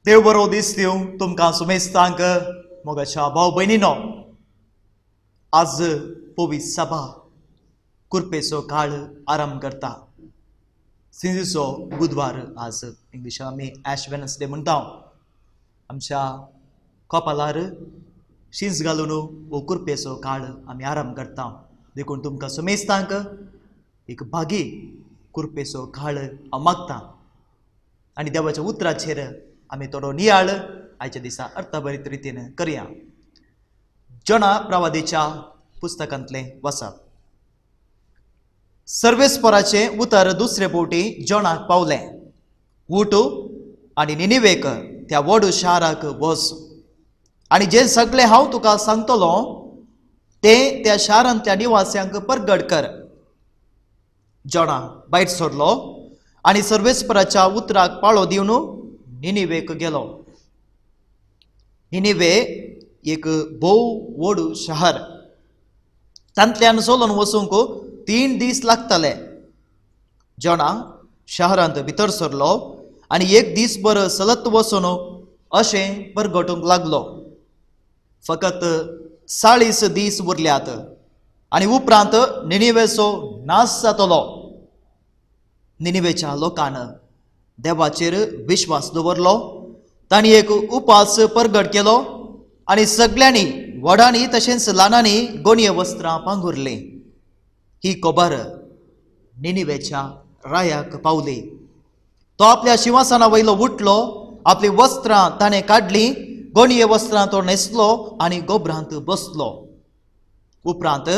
देव बरो दीस दिवं तुमकां सुमेस्तांक मोगाच्या भाव भयणीनो. आज पवित्र सभा कुरपेचो काळ आरंभ करता. सिंजीचो बुधवार आज इंग्लिशान आमी ॲश वेनसडे म्हणटा. आमच्या कपालार शिंज घालून हो कुरपेचो काळ आमी आरंभ करता. देखून तुमकां सुमेस्तांक एक भागी कुरपेचो काळ हांव मागता आनी देवाच्या उतराचेर आमी थोडो नियाळ आयच्या दिसा अर्थभरीत रितीन करया. जोना प्रवादीच्या पुस्तकांतलें वाचप. सर्वेस्पराचे उतर दुसरे फावटी जोनाक पावलें. उठ आनी निनिवेक त्या व्हड शाराक वच आनी जे सगळें हांव तुका सांगतलो तें त्या शारांतल्या निवास्यांक परगट कर. जोना भायर सरलो आनी सर्वेस्पराच्या उतराक पाळो दिवन निनिवेक गेलो. निनिवे एक भोव व्हड शहर. तांतल्यान चलोन वचूंक 3 दीस लागताले. जोना शहरांत भितर सरलो आनी 1 दीसभर चलत वचून अशें परगटूंक लागलो. फकत 40 दीस उरल्यात आनी उपरांत निनिवेचो नाश जातलो. निनिवेच्या लोकान देवाचेर विश्वास दवरलो. तांणी एक उपास परगट केलो आनी सगळ्यांनी व्हडांनी तशेंच ल्हानांनी गोणये वस्त्रां पांघुरलीं. ही खबर निनिवेच्या रायाक पावली. तो आपल्या शिंवासना वयलो उठलो, आपली वस्त्रां ताणें काडलीं, गोणये वस्त्रां तो न्हेसलो आनी गोबरांत बसलो. उपरांत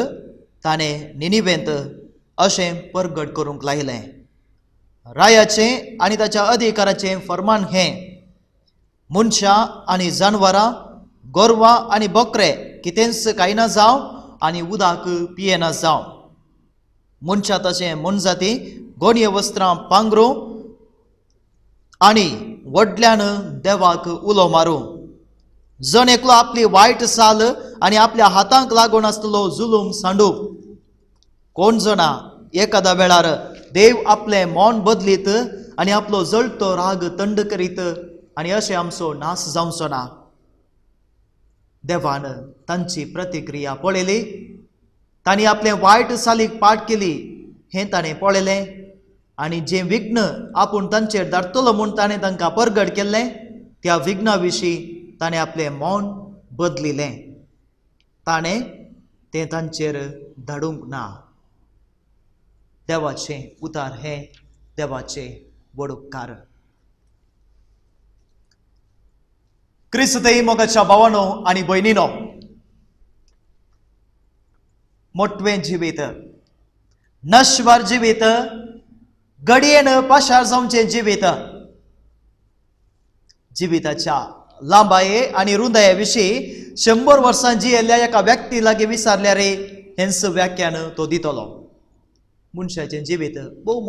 ताणें निनिवेंत अशें परगट करूंक लायलें. रायाचें आनी ताच्या अधिकाराचें फर्मान हें: मनशां आनी जानवरां, गोरवां आनी बकरे कितेंच खायना जावं आनी उदक पियेना जावं. मनशां तशें मनजाती गोणये वस्त्रां पांघरूं आनी व्हडल्यान देवाक उलो मारूं. जण एकलो आपली वायट साल आनी आपल्या हातांक लागून आसलेलो जुलूम सांडूं. कोण जाणा एकाद्या वेळार देव आपलें मौन बदलीत आनी आपलो जळटो राग थंड करीत आनी अशें आमचो नाश जावचो ना. देवान तांची प्रतिक्रिया पळयली. तांणी आपले वायट सालीक पाट केली हें ताणें पळयलें आनी जें विघ्न आपूण तांचेर धाडटलो म्हूण ताणें तांकां परगट केल्लें त्या विघ्ना विशीं ताणें आपलें मौन बदलिलें. ताणें तें तांचेर धाडूंक ना. देवाचें उतार हें देवाचें व्हड उपकार. क्रिस्तई मोगाच्या भावांनो आनी भयणीनो, मोटवें जिवीत, नश्वर जिवीत, घडयेन पाशार जावचें जिवीत, जिविताच्या लांबाये आनी रुंदाये विशीं 100 वर्सां जियेल्ल्या एका व्यक्ती लागीं विचारल्यार हेंच व्याख्यान तो दितलो. मनशाचें जिवीत भोव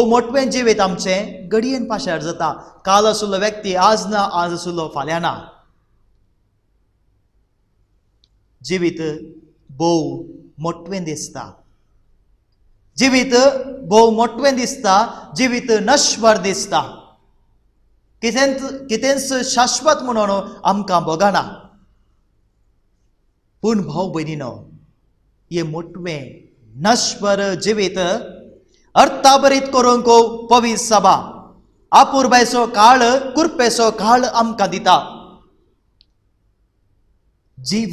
मोटवें जिवीत आमचें घडयेन पाशार जाता. काल आशिल्लो व्यक्ती आज ना, आज आशिल्लो फाल्यां ना. जिवीत भोव मोटवें दिसता. जिवीत भोव मोटवें दिसता. जिवीत नश्वर दिसता. कितेंच शाश्वत म्हणून आमकां भोगना. पूण भाव भयणीनो, हे मोटवें नश्वर जिवीत अर्थाभरीत करूंक पवित्र सभा आपुरबायचो काळ, कुरपेचो काळ आमकां दिता. जीव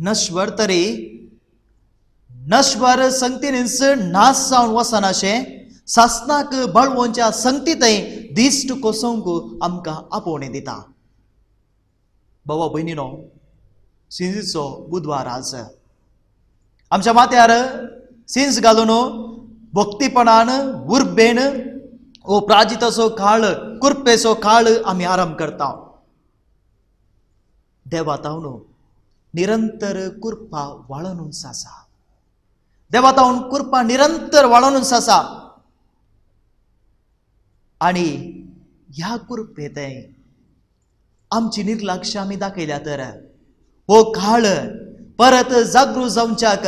नश्वर तरी नश्वर संगतींनीच नाश जावन वचनाशें सासनाक बळवोंच्या संगतींतय दिश्ट कोसोवंक आमकां आपोवणें दिता. भावा भयणीनो, सिंजीचो बुधवार आज. आमच्या माथ्यार सिंज घालून भक्तीपणान उर्बेन हो प्राजिताचो काळ, कुरपेचो काळ आमी आरंभ करता. देवातावन निरंतर कुरपा वाळूनच आसा. देवातावन कुरपा निरंतर वाळूनच आसा. आनी ह्या कुरपेंतय आमची निर्लक्ष्य आमी दाखयल्या तर हो काळ परत जागृत जावच्याक,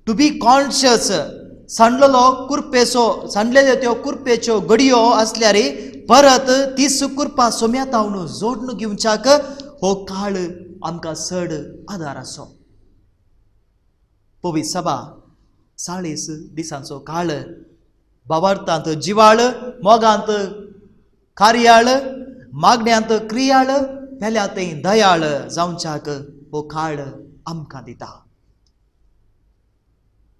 टू बी कॉन्शियस, सांडलेल्यो त्यो कुरपेच्यो घडयो आसल्यार परत ती सुकुरपा सोम्यात हांव जोडून घेवच्याक हो काळ आमकां चड आदार आसो. पवित्र सभा 40 दिसांचो काळ बाबार्थांत जिवाळ, मोगांत कार्याळ, मागण्यांत क्रियाळ, पेल्यात दयाळ जावच्याक हो काळ आमकां दिता.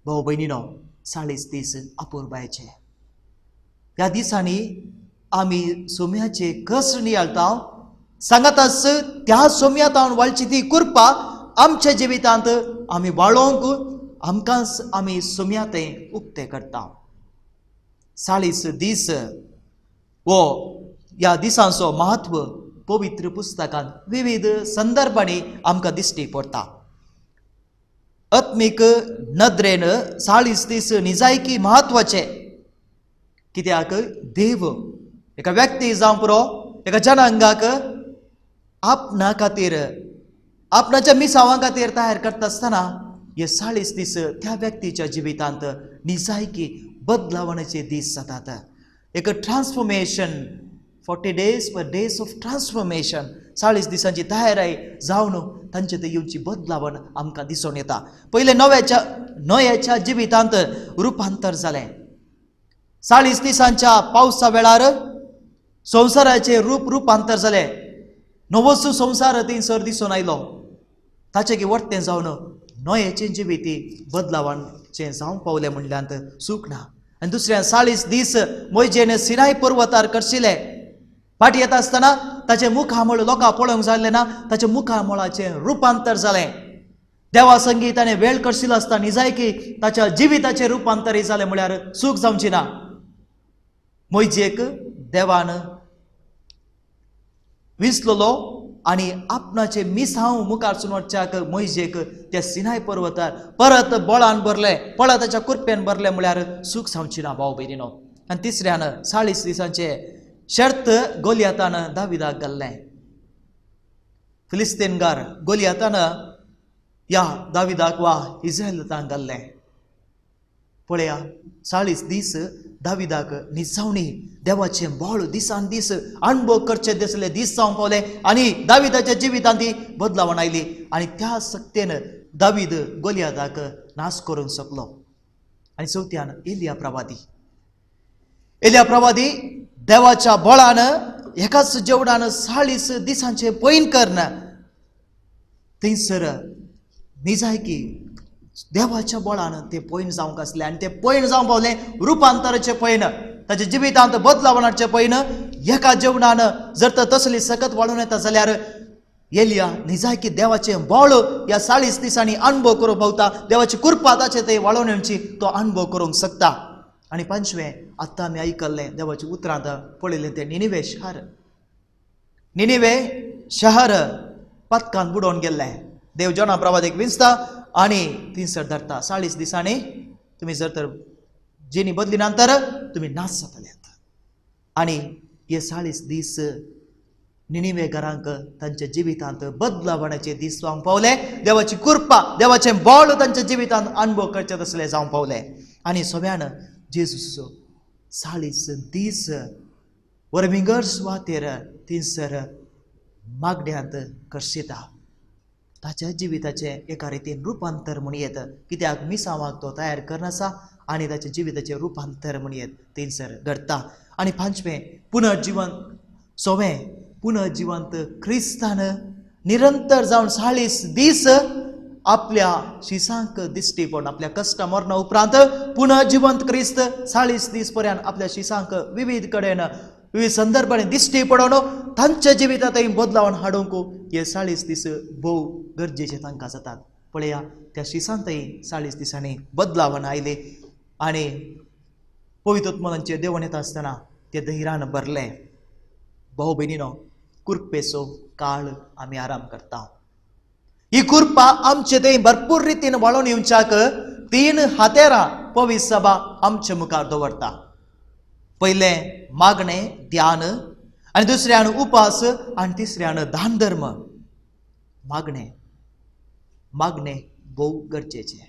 भाऊ भयणीनो, 40 दीस अपुरबायचे. ह्या दिसांनी आमी सोम्याचे कस नियाळटा. सांगाताच त्या सोम्यात हांव वाळची ती कृपा आमच्या जिवितांत आमी वाळोवंक आमकांच आमी सोम्यात उक्ते करता. 40 दीस वो ह्या दिसांचो महत्व पवित्र पुस्तकांत विविध संदर्भांनी आमकां दिश्टी पडटा. आत्मीक नदरेन 40 दीस निजायकी महत्वाचे. कित्याक देव एका व्यक्ती जावं पुरो एका जनांगाक आपणा खातीर आपणाच्या मिसावां खातीर तयार करता आसतना हे 40 दीस त्या व्यक्तीच्या जिवितांत निजायकी बदलावण्याचे दीस जातात. एक transformation 40 days were days of transformation. 40 दिसांची तयारी जावन तांचे ते येवची बदलावण आमकां दिसून येता. पहिले नोयाच्या जिवितांत रुपांतर जालें. 40 दिसांच्या पावसा वेळार संवसाराचे रुपांतर जालें. नवोसो संवसार थंयसर दिसून आयलो. ताचे वर्तें जावन नोयाचें जिविती बदलावणचें जावंक पावलें म्हणल्यार चूक ना. आनी दुसऱ्या 40 दीस मोइजेन सिनाय पर्वतार करशिल्ले. फाटी येता आसतना ताचे मुखामळ लोकां पळोवंक जाल्लें ना. ताच्या मुखामळाचें रुपांतर जालें. देवा संगी ताणें वेळ करशिल्लो आसता निजायकी ताच्या जिविताचें रुपांतर जालें म्हळ्यार चूक जावची ना. मोइजेक देवान विसललो आनी आपणाचे मिसांव मुखारसून वचच्याक मोइजेक त्या सिनाय पर्वतार परत बळान भरलें, पळताच्या कुरपेन भरलें म्हळ्यार चूक जावची ना भाव भयणीनो. आनी तिसऱ्यान 40 दिसांचे शर्त गोलियातान दाविदाक घाल्लें. फिलिस्तीनगार गोलियातान ह्या दाविदाक वा इस्रायेलांक घाल्लें. पळया 40 दीस दाविदाक निजावणी देवाचें बोळ दिसान दीस अणभव करचे दिसले दीस जावंक पावले आनी दाविदाच्या जिवितांत ती बदलावण आयली. आनी त्या सक्तेन दावीद गोलियाताक नाश करूंक शकलो. आनी चवथ्यान एलिया प्रवादी देवाच्या बळान एकाच जेवणान 40 दिसांचे पैन करना थंयसर निजायकी देवाच्या बळान ते पैन जावंक आसले. आनी ते पैन जावंक पावलें रुपांतराचें पैन, ताच्या जिवितांत बदलावणाचें पैन. एका जेवणान जर तर तसली सकत वाळून येता जाल्यार एलिया निजायकी देवाचें बोळ ह्या 40 दिसांनी अणभव करूंक पावता. देवाची कृपा ताचे ते वाळून येवची तो अणभव करूंक शकता. आनी पंचवें आतां आमी आयकल्लें देवाच्या उतरांत पळयलें तें निनिवे शहर पदकान बुडोवन गेल्लें. देव जोना प्रवादीक विंचता आनी थंयसर धरता. 40 दिसांनी तुमी जर तर जेनी बदली नंतर तुमी नाश जातल्यात. आनी हे 40 दीस निनिवेकारांक तांच्या जिवितांत बदलावणाचे दीस जावंक पावले. देवाची कृपा देवाचें बोळ तांच्या जिवितांत अणभव करचें तसलें जावंक पावलें. आनी सगळ्यान जेजूचो 40 दीस वरमिंगर सुवातेर थंयसर मागण्यांत करशिता. ताच्या जिविताचें एका रितीन रुपांतर म्हणयेत. कित्याक मिसावांक तो तयार करनासा आनी ताच्या जिविताचें रुपांतर म्हणयेत थंयसर घडटा. आनी पांचवें पुनर्जिवंत क्रिस्तान निरंतर जावन 40 दीस आपल्या शिसांक दिश्टी पडून आपल्या कश्ट मरणा उपरांत पुनर्जिवंत क्रिस्त 40 दीस पर्यंत आपल्या शिसांक विविध कडेन विविध संदर्भांनी दिश्टी पडोवन तांच्या जिवितांत बदलावण हाडूंक हे 40 दीस भोव गरजेचे तांकां जातात. पळया त्या शिसांतय 40 दिसांनी बदलावण आयली आनी पवित्र आत्म्याचेर देवण येता आसतना ते धैर्यान भरले. भाऊ भयणीनो, कृपेचो काळ आमी आराम करता. ही कृपा आमचे थंय भरपूर रितीन वाळून येवच्याक 3 हातेरां पवित्र सभा आमचे मुखार दवरता. पयलें मागणें ध्यान आनी दुसऱ्यान उपास आनी तिसऱ्यान दान धर्म. मागणें भोव गरजेचें.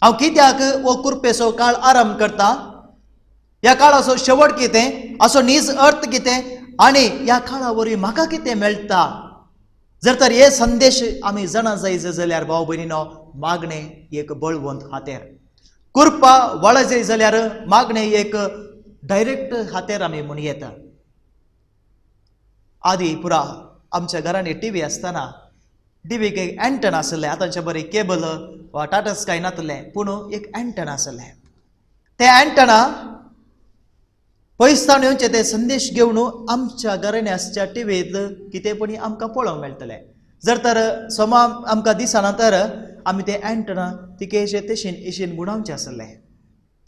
हांव कित्याक हो कृपेचो काळ आरंभ करता? ह्या काळाचो शेवट कितें, असो नीज अर्थ कितें आनी ह्या काळा वरवीं म्हाका कितें मेळटा. जर तर हे संदेश आमी जाणा जायत जाल्यार भाव भयणीनो, मागणें एक बळवंत हातेर. कुरपा वळजय जाल्यार मागणें एक डायरेक्ट हातेर आमी म्हूण येता. आदी पुरा आमच्या घरांनी टीव्ही आसतना टीव्हीक एक एंटन आसलें. आतांच्या बरें केबल वा टाटा स्काय नातलें, पूण एक एंटन आसलें. ते एंटना पयसतावन येवचे ते संदेश घेवन आमच्या घरांनी आसच्या टीव्हीत कितेंपणी आमकां पळोवंक मेळटलें. जर तर सोमा आमकां दिसना तर आमी ते एंटना तिकेशे तशें इशेन गुणावचें आसलें.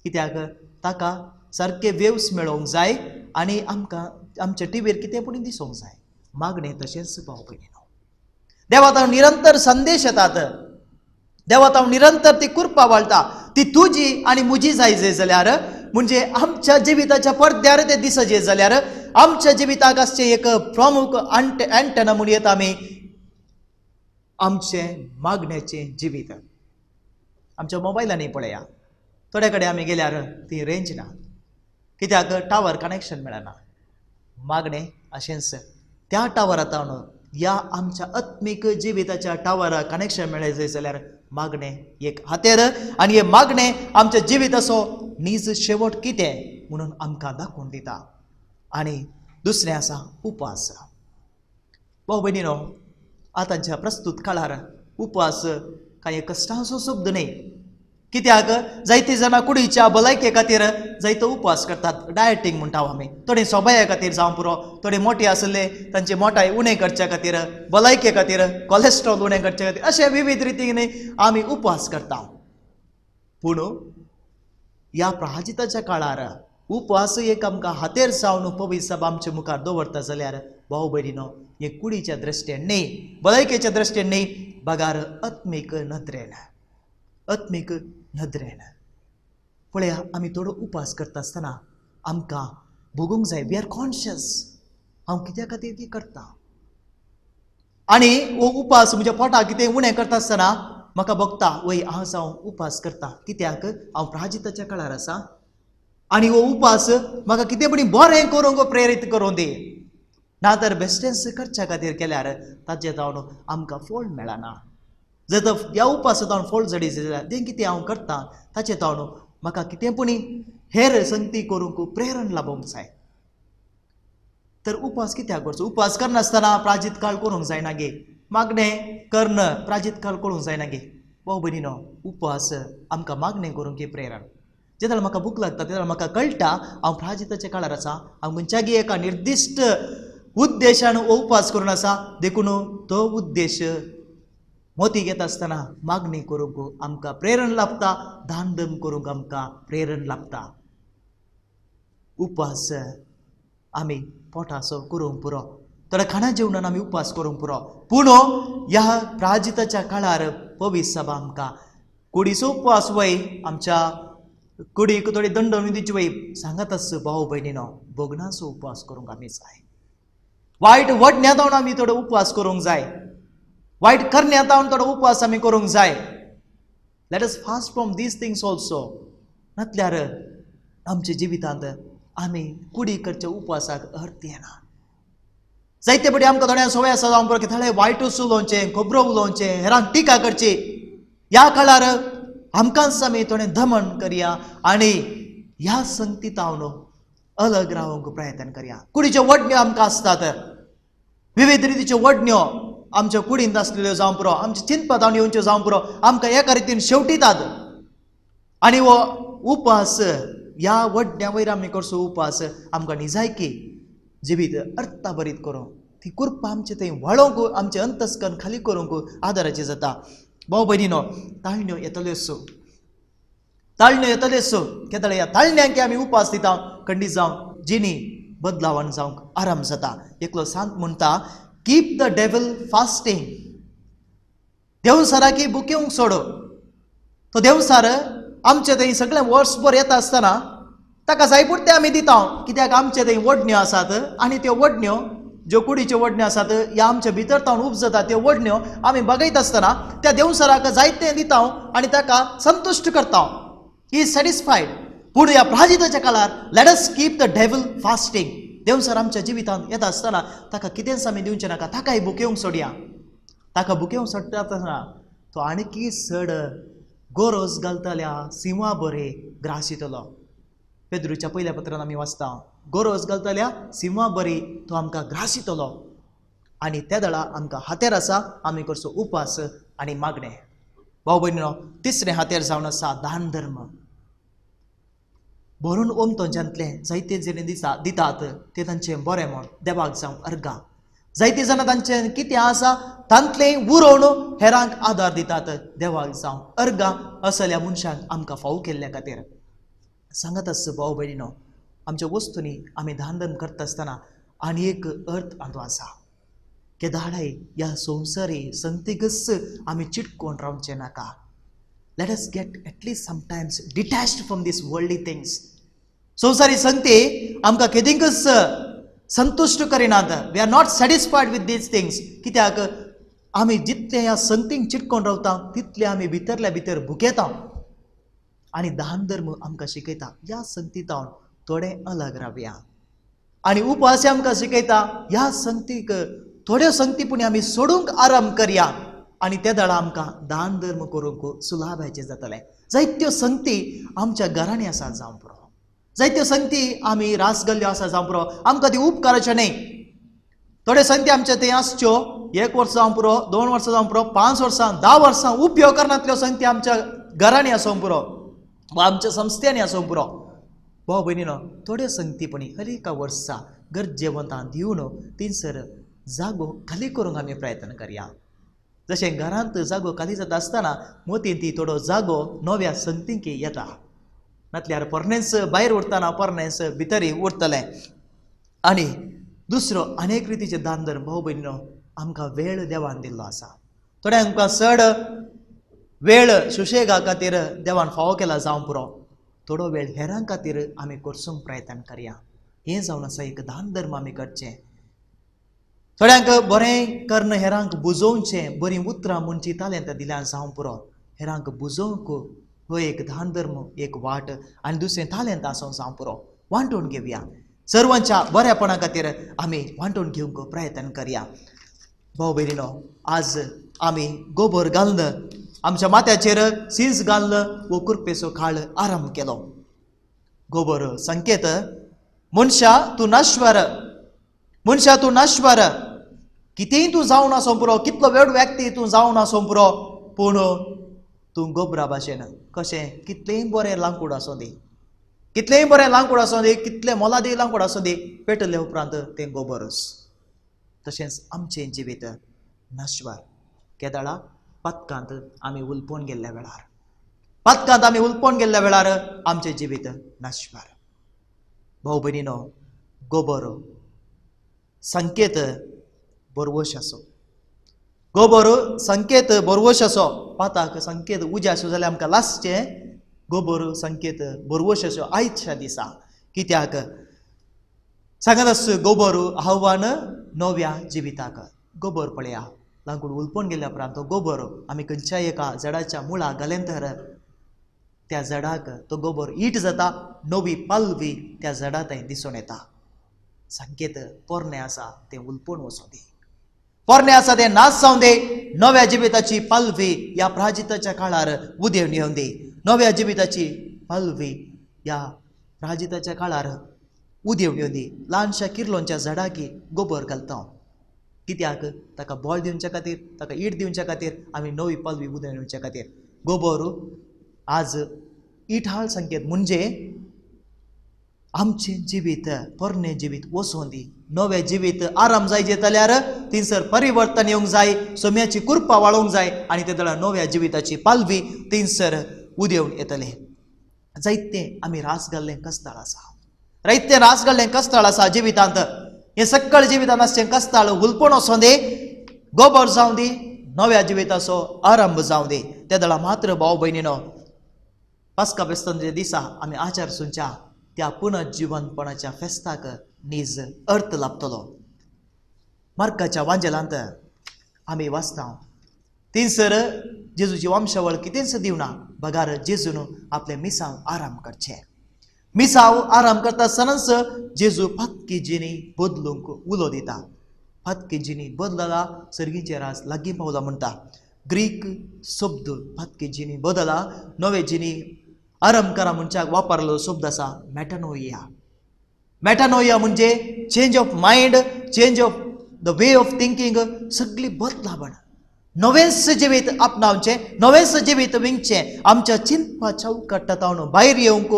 कित्याक ताका सारके वेव्स मेळोवंक जाय आनी आमकां आमच्या टीव्हीर कितेंपणी दिसूंक जाय. मागणें तशेंच भाव भयणीनो, देवात हांव निरंतर संदेश येतात. देवात हांव निरंतर ती कुरपा वाळटा. ती तुजी आनी म्हजी जाय जाल्यार, म्हणजे आमच्या जिविताच्या पडद्यार ते दिसचे जाल्यार आमच्या जिविताक आसचे एक प्रमुख एंटना म्हूण येता आमी आमचे मागण्याचें जिवीत. आमच्या मोबायलांनी पळया, थोडे कडेन आमी गेल्यार ती रेंज ना, कित्याक टावर कनेक्शन मेळना. मागणें अशेंच त्या टावरांत ह्या आमच्या आत्मीक जिविताच्या टावराक कनेक्शन मेळय जाल्यार मागणें एक हातेर. आनी हे मागणें आमच्या जिविताचो नीज शेवट कितें म्हणून आमकां दाखोवन दिता. आनी दुसरें आसा उपास. भाव भयणीनो, आतांच्या प्रस्तुत काळार उपास कांय कश्टाचो शब्द न्ही. कित्याक जायतीं जाणां कुडीच्या भलायके खातीर जायतो उपास करतात. डायटींग म्हणटात आमी. थोडीं सोबाया खातीर जावं पुरो, थोडे मोठे आसले तांची मोटाय उणें करच्या खातीर, भलायके खातीर, कोलेस्ट्रॉल उणें करच्या खातीर, अशे विविध रितीन आमी उपास करता. पूण ह्या प्राजिताच्या काळार उपास एक आमकां हातेर जावन पवित्र सभा आमच्या मुखार दवरता जाल्यार भाव भयणीनो, हे कुडीच्या दृश्टेन न्ही, भलायकेच्या दृश्टेन न्ही, बगार आत्मीक नदरेन. आत्मीक नदरेन पळया, आमी थोडो उपास करता आसतना आमकां भोगूंक जाय. वी आर कॉन्शियस हांव कित्या खातीर ती करता. आनी हो उपास म्हणजे पोटाक कितें उणें करता आसतना म्हाका भोगता वय आज हांव उपास करता, कित्याक हांव प्राजिताच्या काळार आसा. आनी हो उपास म्हाका कितेंपणी बरें करूंक प्रेरीत करूं दी. ना तर बेस्टेंस करच्या खातीर केल्यार ताचे जावन आमकां फळ मेळना. जर तर ह्या उपासांत हांव फळ जडी जाल्यार तें कितें हांव करता ताचे जावन म्हाका कितेंपणी हेर संगती करूंक प्रेरण लाभोवंक जाय. तर उपास कित्याक करचो? उपास करनासतना प्राजीत काळ करूंक जायना गे. मागणें कर्ण प्राजीत काळ करूंक जायना गे. भाव भयणीनो, उपास आमकां मागणें करूंक ही प्रेरण. जेन्ना म्हाका भूक लागता तेन्ना म्हाका कळटा हांव प्राजिताच्या काळार आसा, हांव खंयच्याय एका निर्दिश्ट उद्देशान हो उपास करून आसा. देखून तो उद्देश मोती घेता आसतना मागणी करूंक आमकां प्रेरण लाभता, दान धर्म करूंक आमकां प्रेरण लाभता. उपास आमी पोटाचो करूंक पुरो, थोड्या खाणा जेवणान आमी उपास करूंक पुरो. पूण ह्या प्राजिताच्या काळार पवित्र सभा आमकां कुडीचो उपास वय आमच्या कुडीक थोडी दंडविधीची वय सांगत आस. भाव भयणीनो, भोगनाचो उपास करूंक आमी जाय. वायट वडण्यांत आमी थोडो उपास करूंक जाय. वायट करण्यांत थोडो उपास आमी करूंक जाय. Let us fast from these things also. नातल्यार आमच्या जिवितांत आमी कुडी करच्या उपासाक अर्थ येना. जायते बटी आमकां थोड्या सवय आसा जावं पुरो की थोडे वायट उलोवचें, खबरो उलोवचें, हेरांक टिका करची. ह्या काळार आमकांच आमी थोडें दमन करया आनी ह्या संगतींत अलग रावंक प्रयत्न करया. कुडीच्यो वडण्यो आमकां आसतात, विविध रितीच्यो वडण्यो आमच्या कुडींत आसलेल्यो जावं पुरो, आमच्या चिंतपातावन येवच्यो जावं पुरो, आमकां एका रितीन शेवटीतात. आनी हो उपास ह्या वडण्या वयर आमी करचो उपास आमकां निजायकी जिवीत अर्था भरीत करूंक, ती कुरपा आमचे थंय वळोवंक, आमचे अंतस्करण खाली करूंक आदाराचें जाता. भाव भयणीनो, ताळण्यो येतल्योच, ताळण्यो येतल्योच. केदळे ह्या ताळण्यांक आमी उपास दिता, खंडीत जावं जिणी बदलावण जावंक आराम जाता. एकलो सांत म्हणटा, कीप द डेव्हिल फास्टिंग. देवसाराकी बुकेवंक सोड. तो देवसार आमचे थंय सगळें वर्सभर येता आसतना ताका जाय पुरतें आमी दिता, कित्याक आमचे थंय वडण्यो आसात आनी त्यो वडण्यो ज्यो कुडीच्यो वडण्यो आसात ह्या आमच्या भितर तावन उपजता. त्यो वडण्यो आमी बगयत आसतना त्या देवसाराक जायतें दिता आनी ताका संतुश्ट करता. He is satisfied. पूण ह्या प्राजिताच्या काळार let us keep the devil fasting. देव सर आमच्या जिवितांत येता आसतना ताका कितेंच आमी दिवचें नाका, ताकाय बुकेवंक सोडया. ताका बुकेवंक सोडटा आसतना तो आणकी चड गोरोस घालतल्या सिंवा बरे ग्रास दितलो. पेद्रूच्या पयल्या पत्रान आमी वाचता, गोरोस घालतल्या सिंवा बरी तो आमकां ग्रास दितलो. आनी त्या दळा आमकां हातेर आसा आमी करचो उपास आनी मागणें. भाव भयणीनो, तिसरें हातेर जावन आसा दान धर्म. भरून ओमतोंच्यातले जायते जणे दितात ते तांचें बरें म्हण देवाक जावं अर्गा. जायते जाणां तांचें कितें आसा तांतलें उरोवन हेरांक आदार दितात देवाक जावं अर्गा असल्या मनशांक आमकां फावो केल्ल्या खातीर. सांगत आस भाव भयणीनो, आमच्या वस्तूंनी आमी दान धर्म करता आसतना आनी एक अर्थ हातूं आसा. केदाराय ह्या संवसारी संगतीकच आमी चिटकोवन रावचें नाका. Let us get at least sometimes detached from these worldly things. संवसारी संगती आमकां केदींकच संतुश्ट करिनात. We are not satisfied with these things. कित्याक आमी जितले ह्या संगतीक चिटकोवन रावता तितले आमी भितरल्या भितर भुकेता. आनी दान धर्म आमकां शिकयता ह्या संगतींतावन थोडें अलग रावया. आनी उपास आमकां शिकयता ह्या संगतीक थोड्यो संगती पूण आमी सोडूंक आराम करया. आनी त्या दळा आमकां दान धर्म करूंक सुलाभाचें जातलें. जायत्यो संगती आमच्या घरांनी आसा जावं पुरो, जायत्यो संगती आमी रास घाल्ल्यो आसा जावं पुरो, आमकां ती उपकाराच्यो न्हय. थोड्यो संगती आमच्या थंय आसच्यो 1 वर्स जावं पुरो, 2 वर्सां जावं पुरो, 5 वर्सां, 10 वर्सां उपयोग करनातल्यो संगती आमच्या घरांनी आसूं पुरो वा आमच्या संस्थांनी आसूं पुरो. भाव भयणीनो, थोड्यो संगती पण हरेका वर्सा गरजेवंतां दिवन थिंसर जागो खाली करूंक आमी प्रयत्न करया. जशें घरांत जागो खाली जाता आसतना मोतीन ती थोडो जागो नव्या संगतीक येता. नातल्यार परनेस भायर उरतना परनेस भितरी उरतलें. आनी दुसरो अनेक रितीचे दान धर्म भाव भयणीनो आमकां वेळ देवान दिल्लो आसा. थोड्यांक आमकां चड वेळ सुशेगा खातीर देवान फावो केला जावं पुरो, थोडो वेळ हेरां खातीर आमी करसूंक प्रयत्न करया. हें जावन आसा एक दान धर्म आमी करचें. थोड्यांक बरें कर्ण हेरांक बुजोवचें, बरीं उतरां म्हणची तालेंत दिल्यार जावं पुरो, हेरांक बुजोवंक हो एक दान धर्म एक वाट. आनी दुसरें तालेंत आसूं जावं पुरो, वांटून घेवया. सर्वांच्या बऱ्यापणा खातीर आमी वांटून घेवंक प्रयत्न करया. भाव भयणीनो, आज आमी गोबर घालून आमच्या माथ्याचेर सीज घालून वो कुरपेचो काळ आरंभ केलो. गोबर संकेत मनशा तूं नाश्वर, मनशा तूं नाश्वर. कितेंय तूं जावन आसूं पुरो, कितलो व्हड व्यक्ती तूं जावन आसूं पुरो, पूण तूं गोबरा भाशेन कशें कितलेंय बरें लांकूड आसूं दी, कितलेंय बरें लांकूड आसूं दी, कितलें मोलादी लांकूड आसूं दी, पेटले उपरांत तें गोबरच. तशेंच आमचें जिवीत नाश्वर. केदाळा पातकांत आमी उलपण गेल्ल्या वेळार, पातकांत आमी उलपण गेल्ल्या वेळार आमचें जिवीत नाश्वर. भाव भयणीनो, गोबर संकेत बरवश आसो, गोबर संकेत बरवश आसो. पाताक संकेत उजे आसो जाल्यार आमकां लासचें. गोबर संकेत बरवश आसो आयच्या दिसा. कित्याक सांगत आस गोबर आव्हान नव्या जिविताक. गोबर पळया, लांकूड उलपण गेल्या उपरांत तो गोबर आमी खंयच्याय एका झाडाच्या मुळाक घालें तर त्या झाडाक तो गोबर ईट जाता, नवी पालवी त्या झाडा थंय दिसून येता. संकेत पोरणे आसा तें उलपण वचूं दी, पोरणे आसा तें नाश जावं दे. नव्या जिविताची पालवी ह्या प्राजिताच्या काळार उदेवून येवं दी. नव्या जिविताची पालवी ह्या प्राजिताच्या काळार उदेवून येवं दी. ल्हानशा किर्लोंच्या झाडाक गोबर घालता. कित्याक ताका बळ दिवच्या खातीर, ताका ईट दिवच्या खातीर, आमी नवी पालवी उदेवून येवच्या खातीर. गोबर आज इठाळ संकेत म्हणजे आमचें जिवीत, पोरणे जिवीत वचूं दी. नवें जिवीत आराम जायचें जाल्यार थिंसर परिवर्तन येवंक जाय, सोम्याची कृपा वाळोवंक जाय आनी ते दळा नव्या जिविताची पालवी थिंसर उदेवून येतले. जायतें आमी रास घाल्लें कस्ताळ आसा, जायतें रास घाल्लें कस्ताळ आसा जिवितांत. हें सक्कळ जिवितांत आसचें कस्ताळ उलपण वचूं दी, गोबर जावं दी, नव्या जिविताचो आरंभ जावं दी. त्या दळा मात्र भाव भयणीनो, पास्का फेस्तांच्या दिसा आमी आचार सुंच्या त्या पुनर्जिवनपणाच्या फेस्ताक नीज अर्थ लाभतलो. मार्काच्या वांजेलांत आमी वाचता थिंसर जेजूची वंशावळ कितेंच दिवना, बगार जेजून आपले मिसांव आराम करचें. मिसाव आराम करता सनस जेजू फतकी जिनी बदलूंक उलो दिता. फतकी जिनी बदलला सर्गीचे रास लागीं पावला म्हणटा. ग्रीक शब्द फतकी जिनी बदला नवे जिनी आराम करा म्हणच्याक वापरलो शब्द आसा मेटानोइया. मेटानोइया म्हणजे change of mind, change of the way of thinking, सगळी बदलावण. नवेंच जिवीत आपणावचें, नवेंच जिवीत विंगचें, आमच्या चिंतपा चौकट्टांतल्यान भायर येवंक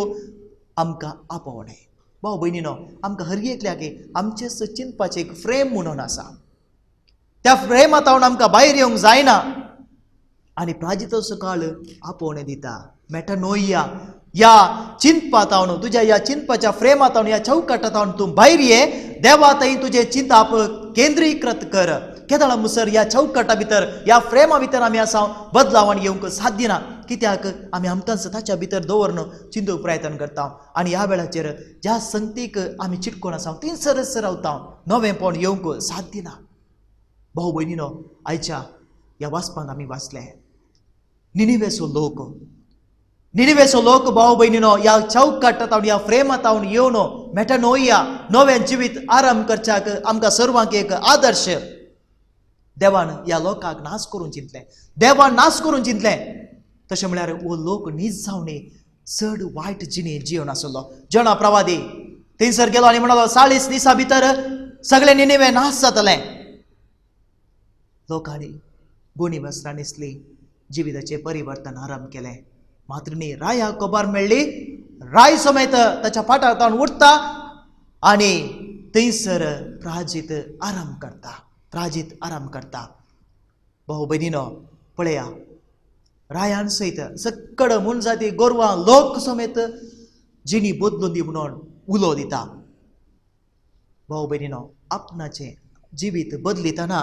आमकां आपवणें. भाव भयणीनो, आमकां हर एकल्याक आमचेच चिंतपाचें एक फ्रेम म्हणून आसा. त्या फ्रेमांतल्यान आमकां भायर येवंक जायना आनी प्राजितो सकाळ आपवणें दिता. मेटानोइया या चिंतपांतल्यान, तुज्या ह्या चिंतपाच्या फ्रेमांतल्यान, ह्या चौकट्टांतल्यान तूं भायर ये. देवा थंय तुजें चिंताप केंद्रीकृत कर. केदळा मुसर ह्या चौकट्टा भितर, ह्या फ्रेमा भितर आमी आसा बदलावण येवंक साध्य ना. कित्याक आमी आमकांच ताच्या भितर दवरून चिंतूंक प्रयत्न करता आनी ह्या वेळाचेर ज्या संगतीक आमी चिटकोन आसा थंयसरच रावता. नवेंपण येवंक साध्य ना. भाऊ भयणीनो, आयच्या ह्या वाचपान आमी वाचलें निनिवेचो लोक भाऊ भयणीनो ह्या चौकट्टांतल्यान, ह्या फ्रेमांतल्यान येवन मेटानोइया नवें जिवीत आराम करच्याक आमकां सर्वांक एक आदर्श. देवान ह्या लोकांक नाश करून चिंतलें. देवान नाश करून चिंतलें तशें म्हळ्यार हो लोक नीज जावन चड वायट जिणे जिवन आसलो. जोना प्रवादी थंयसर गेलो आनी म्हणलो 40 दिसां भितर सगळें निनिवे नाश जातलें. लोकांनी गुणी वस्त्रां न्हेसलीं, जिविताचें परिवर्तन आरंभ केलें. मात्र न्ही, रायाक खबर मेळ्ळी, राय समेत ताच्या फाटल्यान उठता आनी थंयसर प्राजीत आराम करता. भाऊ भयणीनो, पळया, रायान सयत सक्कड मनजाती गोरवां लोक समेत जिणी बदलून दी म्हणून उलो दिता. भाऊ भयणीनो, आपणाचें जिवीत बदलितना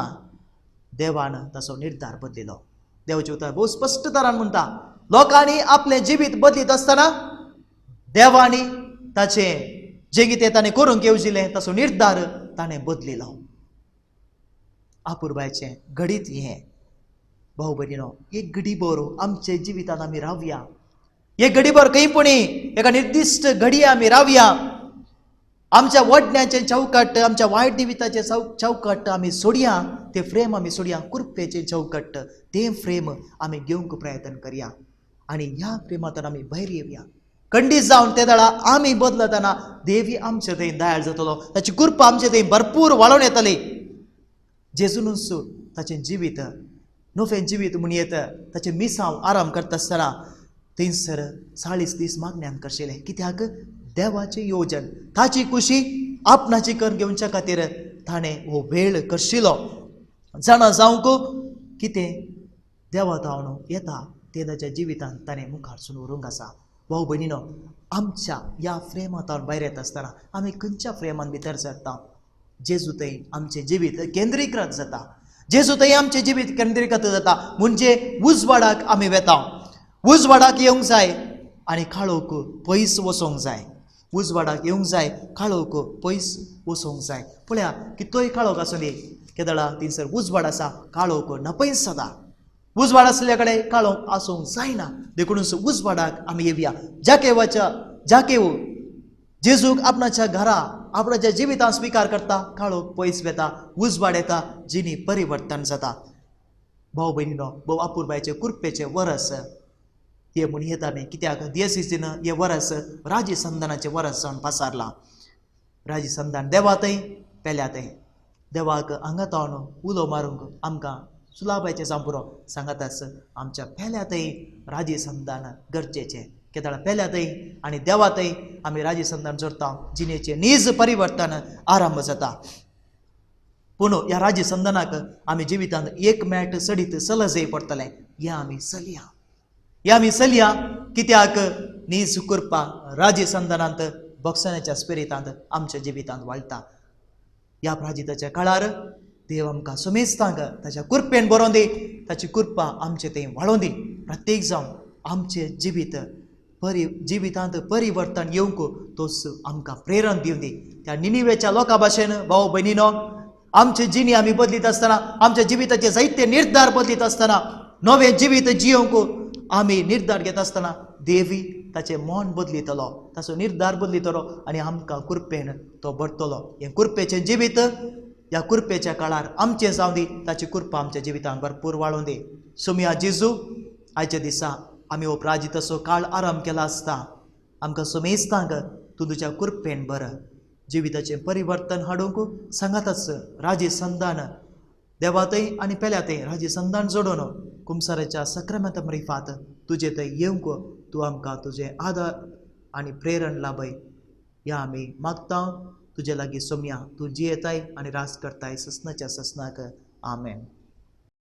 देवान ताचो निर्धार बदलिलो. देवाचें उतर भोव स्पश्ट तरान म्हणटा, लोकांनी आपलें जिवीत बदलीत आसतना देवानी ताचें जें कितें ताणें करूंक येवजिल्लें ताचो निर्धार ताणें बदलिलो. आपुरबायचें घडीत हें. भाऊ भयणीनो, एक घडीभर आमचे जिवितान आमी रावया. एक घडीभर खंयपुणी एका निर्दिश्ट घडये आमी रावया. आमच्या वडण्याचें चौकट, आमच्या वायट जिविताचें चौकट आमी सोडया. तें फ्रेम आमी सोडया. कुरपेचें चौकट, तें फ्रेम आमी घेवंक प्रयत्न करया आनी ह्या फ्रेमांतल्यान आमी भायर येवया. खंडीत जावन ते दळा आमी बदलतना देवी आमचे थंय दयाळ जातलो. ताची कृपा आमचे थंय भरपूर वाळून येतली. जेजूनच ताचें जिवीत, नवें जिवीत म्हूण येता, ताचें मिसांव आराम करता आसतना थंयसर 40 दीस मागण्यान करशिल्लें. कित्याक देवाचें येवजण, ताची खुशी आपणाची कर घेवच्या खातीर ताणें हो वेळ करशिल्लो. जाणा जावंक कितें देवा तावन येता तें ताच्या जिवितांत ताणें मुखार सून व्हरूंक आसा. भाऊ भयणीनो, आमच्या ह्या फ्रेमांतल्यान भायर येता आसतना आमी खंयच्या फ्रेमान भितर सरता? जेजू थंय आमचें जिवीत केंद्रीकृत जाता. जेजू थंय आमचें जिवीत केंद्रीकृत जाता म्हणजे उजवाडाक आमी वेता. उजवाडाक येवंक जाय आनी काळोख पयस वचोंक जाय. उजवाडाक येवंक जाय, काळोख पयस वचोंक जाय. पळया, कितलोय काळोख आसूं दी, केदळा थंयसर उजवाड आसा, काळोख नपयस जाता. उजवाड आसले कडेन काळोख आसूंक जायना. देखूनच उजवाडाक आमी येवया. जाकेव जेजूक आपणाच्या घरा, आपणाच्या जिवितांत स्विकार करता, काळोख पयस वेता, उजवाड येता, जिणी परिवर्तन जाता. भाऊ भयणीनो, भोव आपुरबायेचें कुरपेचें वरस हे म्हूण येता न्ही. कित्याक दियेसीन हे वरस राजी संदानाचें वरस जावन पासारलां. राजी संदान देवा थंय पेल्या थंय. देवाक हांगा तावन उलो मारूंक आमकां सुलाबायचें जावं पुरो सांगातास. आमच्या पेल्या थंय राजी संदान गरजेचें. केदळा पेल्या थंय आनी देवा थंय आमी राजी संदान जोडटा, जिणेचें नीज परिवर्तन आरंभ जाता. पूण ह्या राजी संदानाक आमी जिवितांत एक मेट सडीत सलजय पडटलें. हें आमी चलया. कित्याक नीज कृपा राजी संदानांत बक्षण्याच्या स्पिरितांत आमच्या जिवितांत वाळटा. ह्या प्राजिताच्या काळार देव आमकां समेस्तांक ताच्या कृपेन बरोवन दी. ताची कृपा आमचे थंय वाळोवन दी. प्रत्येक जावन आमचें जिवितांत परिवर्तन येवंक तोच आमकां प्रेरण दिवन दी. त्या निनिवेच्या लोकां भाशेन भाव भयणीनो, आमचे जिणी आमी बदलीत आसतना, आमच्या जिविताचे जायते निर्धार बदलीत आसतना, नवें जिवीत जियोंक आमी निर्धार घेत आसतना देवी ताचें मन बदलितलो, ताचो निर्धार बदलितलो आनी आमकां कुरपेन तो भरतलो. हें कुरपेचें जिवीत ह्या कुरपेच्या काळार आमचें जावं दी, ताची कुरपा आमच्या जिवितांत भरपूर वाळूं दी. सुमया जेजू, आयच्या दिसा आमी हो प्राजिताचो काळ आरंभ केला आसता आमकां सुमेस्तांक तूं तुज्या कुरपेन भर. जिविताचें परिवर्तन हाडूंक सांगातच राजी संदान देवातय आनी पेल्यातय राजी संदान जोडून कुमसाराच्या सक्रामेंत रिफात तुजे थंय येवंक तूं आमकां तुजें आदार आनी प्रेरण लाभय. ह्या आमी मागता तुजे लागीं सोम्या, तूं जियेताय आनी रास करताय ससनाच्या ससनाक. आमेन.